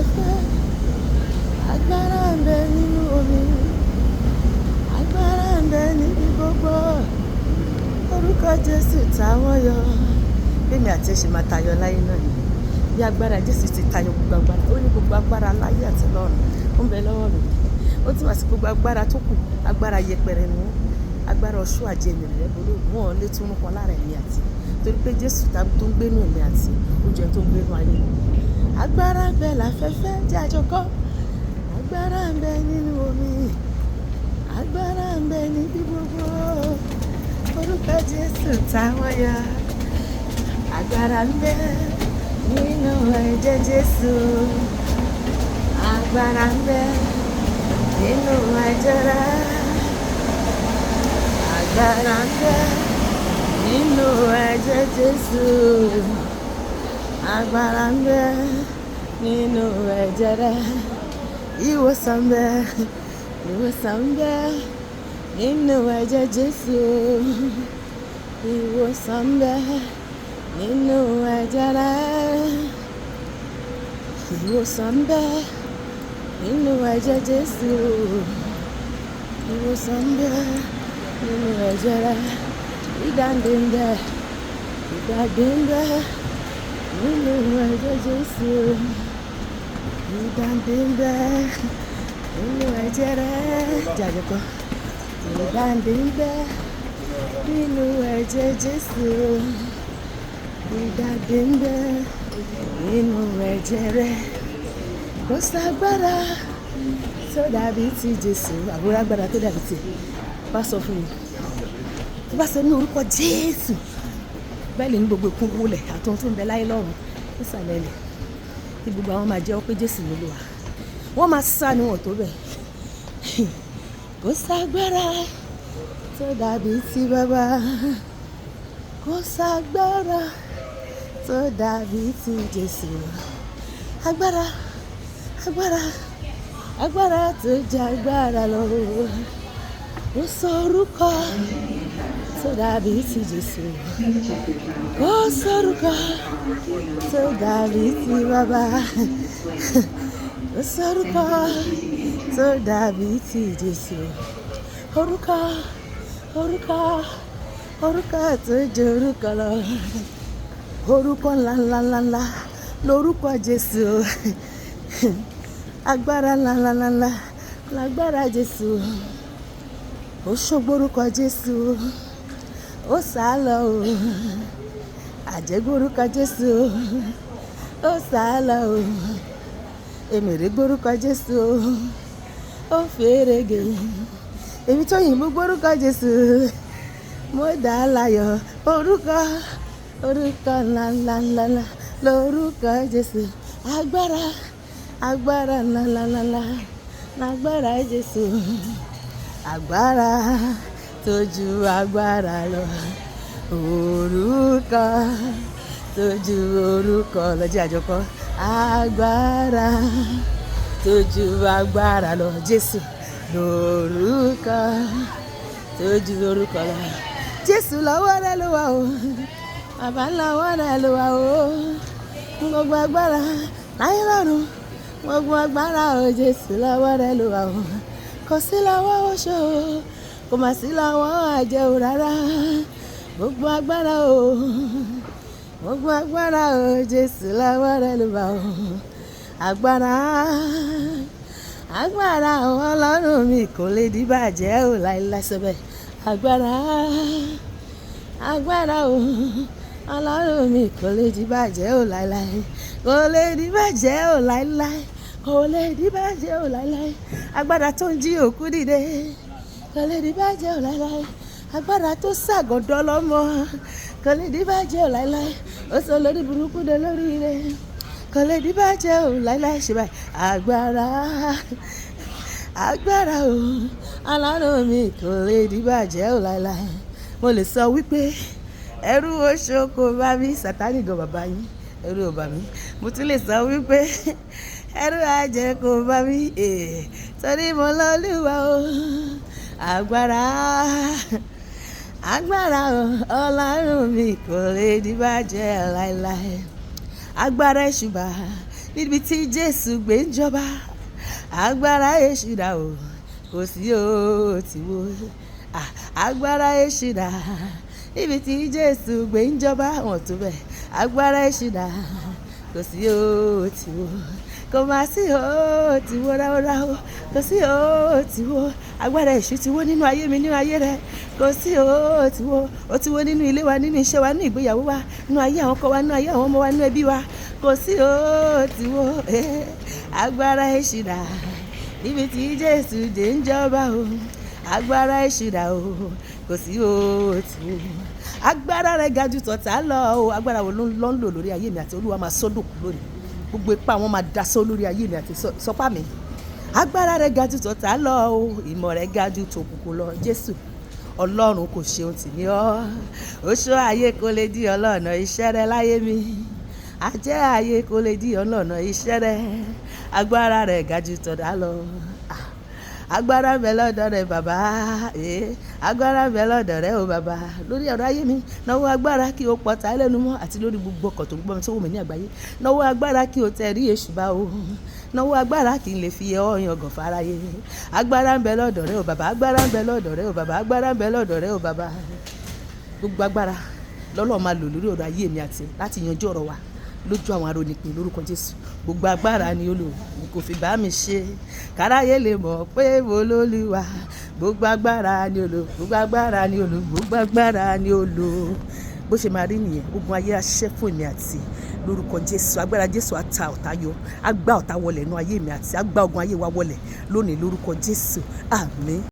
láfẹ́fẹ́, agbára ń bẹ nínú omi, agbára ń bẹ níbi gbogbo. Orúkọ Jésù táwọn yọ. Bẹ́ẹ̀ni àti ẹ̀ ṣe máa tayọ láyé náà ni. Bí agbára Jésù ti tayọ gbogbo agbára, ó ní gbogbo agbára láyé àti lọ́run ó ń bẹ lọ́wọ́ mi. Ó ti wá sí gbogbo agbára tó kù, agbára yẹpẹrẹ ni wọ́n, agbára ọ̀ṣọ́ àjẹmí rẹ̀ bolo wọn lè tún mú kan lára ẹ̀mí àti torí pé Jésù tó ń gbénú ẹ̀mí àti oúnjẹ tó ń gbénú ayé. Agbára ń bẹ láfẹ́fẹ́ jẹ́ àjọkọ́, agbára ń bẹ nínú omi, agbára ń bẹ níbi gbogbo. Orúkọ Jésù táwọn yọ. Agbára ń bẹ nínú ẹ̀jẹ̀ Jésù, agbára ń bẹ nínú ẹ̀jẹ̀ rẹ̀, agbára ń bẹ nínú ẹ̀jẹ̀ Jésù, agbára ń bẹ nínú ẹ̀jẹ̀ rẹ̀. Ìwòsàn ń bẹ, ìwòsàn ń bẹ nínú ẹ̀jẹ̀ Jésù, ìwòsàn ń bẹ nínú ẹ̀jẹ̀ rẹ̀, ìwòsàn ń bẹ nínú ẹ̀jẹ̀ Jésù, ìwòsàn ń bẹ nínú ẹ̀jẹ̀ rẹ̀. Ìdáǹdè ń bẹ, ìdáǹdè ń bẹ nínú ẹ̀jẹ̀ Jésù, ìdáǹdè ń bẹ nínú ẹ̀jẹ̀ rẹ̀. Jàjọkọ. Ìdáǹdè ń bẹ nínú ẹ̀jẹ̀ Jésù, ìdáǹdè ń bẹ nínú ẹ̀jẹ̀ rẹ̀. Kò ságbára tó dàbí ti Jésù. Àbúrò agbára tó dàbí ti bá sọ fún mi. Tó bá sọ ní orúkọ Jésù, bẹ́ẹ̀ lè ní gbogbo ìkún wọlẹ̀ àtọ́n tó ń bẹ láyé lọ́run nísàlẹ̀ ilẹ̀. Tí gbogbo àwọn máa jẹ́ pé Jésù ló lò wá. Wọ́n máa sá ni wọ́n tó bẹ̀. Kò ságbára tó dàbí ti bàbá, kò ságbára tó dàbí ti Jésù. Agbára, agbára, agbára tó jẹ́ agbára lọ. Ó sọ orúkọ tó dàbí ti Jésù. Ó sọ orúkọ tó dàbí ti bàbá. Ó sọ orúkọ tó dàbí ti Jésù. Orúkọ, orúkọ, orúkọ tó jẹ́ orúkọ lọ. Orúkọ ńláńláńlá lórúkọ Jésù. Agbára ńláńláńlá lágbára Jésù. Ó ṣògbórúkọ Jésù, ó sálọ o. Àjẹgbórúkọ Jésù, ó sálọ o. Èmèrè gbórúkọ Jésù, ó fèrègè. Èmi tó yìnbó gbórúkọ Jésù, mo dá láyọ̀. Orúkọ, orúkọ ńláńláńlá lórúkọ Jésù. Agbára, agbára ńláńláńlá lágbára Jésù. Agbára tó ju agbára lọ. Orúkọ tó ju orúkọ lọ. Jẹ́ àjọkọ́. Agbára tó ju agbára lọ. Jésù lórúkọ tó ju orúkọ lọ. Jésù lọ́wọ́ rẹ̀ ló wà o. Bàbá lọ́wọ́ rẹ̀ ló wà o. Gbogbo agbára láyé lọ́run, gbogbo agbára o. Jésù lọ́wọ́ rẹ̀ ló wà o. Kò sí lọ́wọ́ oṣó, kò má sí lọ́wọ́ àjẹ́ o rárá. Gbogbo agbára o, gbogbo agbára o. Jésù lọ́wọ́ rẹ̀ ló wà o. Agbára, agbára Ọlọ́run mi kò lè dìbàjẹ́ o láíláí sọ bẹ́ẹ̀. Agbára, agbára o Ọlọ́run mi kò lè dìbàjẹ́ o láíláí. Kò lè dìbàjẹ́ o láíláí. Kò lè dìbàjẹ́ o láíláí. Agbára tó ń jí òkú dìde. Kò lè dìbàjẹ́ o láíláí. Agbára tó ṣàgọ́dọ̀ lọ́mọ. Kò lè dìbàjẹ́ o láíláí. Ó sọ lórí burúkú dé lórí ire. Kò lè dìbàjẹ́ o láíláí. Ṣe báyìí. Agbára, agbára o Ọlọ́run mi kò lè dìbàjẹ́ o láíláí. Mo lè sọ wípé ẹrú oṣó kò bá mi. Sátánì gan bàbá yín, ẹrú ò bá mi. Mo tún lè sọ wípé ẹrú àjẹ́ kò bá mi. Torí mo lọ́lúwa o. Agbára, agbára o Ọlọ́run mi kò lè dìbàjẹ́ láíláí. Agbára ìṣùbà níbi tí Jésù gbé ń jọba agbára èṣù dà o kò sí o tí wo agbára èṣù dà níbi tí Jésù gbé ń jọba wọn tó bẹ́ẹ̀ agbára èṣù dà kò sí o tí wo kò má sí o tí wo ráúráú kò sí o tí wo agbára èṣù ti wó nínú ayé mi nínú ayé rẹ kò sí o tí wo ó ti wó nínú ilé wa nínú iṣẹ́ wa nínú ìgbéyàwó wa nínú ayé àwọn ọkọ wa nínú ayé àwọn ọmọ wa nínú ẹbí wa kò sí o tí wo agbára èṣù dà níbi tí Jésù dé ń jọba o agbára èṣù dà o kò sí o tí wo agbára rẹ̀ ga jù tọ̀tá lọ o agbára wo ló ń lò lórí ayé mi àti Olúwa máa sọ́dọ̀ lónìí gbogbo ipá wọn máa dasọ́ lórí ayé mi àti sọpá mi agbára rẹ̀ ga jù tọ̀tá lọ o ìmọ̀ rẹ̀ ga jù tòkùnkùn lọ Jésù Ọlọ́run kò ṣeun tì ní ọ́ oṣó ayé kò lè di ọlọ́nà iṣẹ́ rẹ láyé mi àjẹ́ ayé kò lè di ọlọ́nà iṣẹ́ rẹ agbára rẹ̀ ga jù tọ̀tá lọ agbára ń bẹ lọ́dọ̀ rẹ bàbá agbára ń bẹ lọ́dọ̀ rẹ o bàbá lórí ọ̀rọ̀ ayé mi náwó agbára kí o pọ̀ ta lẹ́nu mọ́ àti lórí gbogbo ọkọ̀ tó ń gbọ́ mi tó wù mí ní àgbáyé náwó agbára kí o tẹ̀ rí èṣù bá o náwó agbára kí n lè fi ọyàn gàn fáráyé agbára ń bẹ lọ́dọ̀ rẹ o bàbá agbára ń bẹ lọ́dọ̀ rẹ o bàbá agbára ń bẹ lọ́dọ̀ rẹ o bàbá gbogbo agbára lọ́lọ́ máa lò lórí ọ̀rọ̀ ayé mi àti láti yanjú ọ̀rọ̀ wa lójú àwọn arónípin lórúkọ Jésù gbogbo agbára ni ó lò kò fi bá mi ṣe káráyé lè mọ̀ pé mo lólúwa gbogbo agbára ni ó lò gbogbo agbára ni ó lò gbogbo agbára ni ó lò bó ṣe máa rí nìyẹn ogun ayé aṣẹ́ fún èmi àti lórúkọ Jésù agbára Jésù á ta ọ̀tá yọ á gbá ọ̀tá wọlẹ̀ nínú ayé mi àti á gbá ogun ayé wa wọlẹ̀ lónìí lórúkọ Jésù àmín.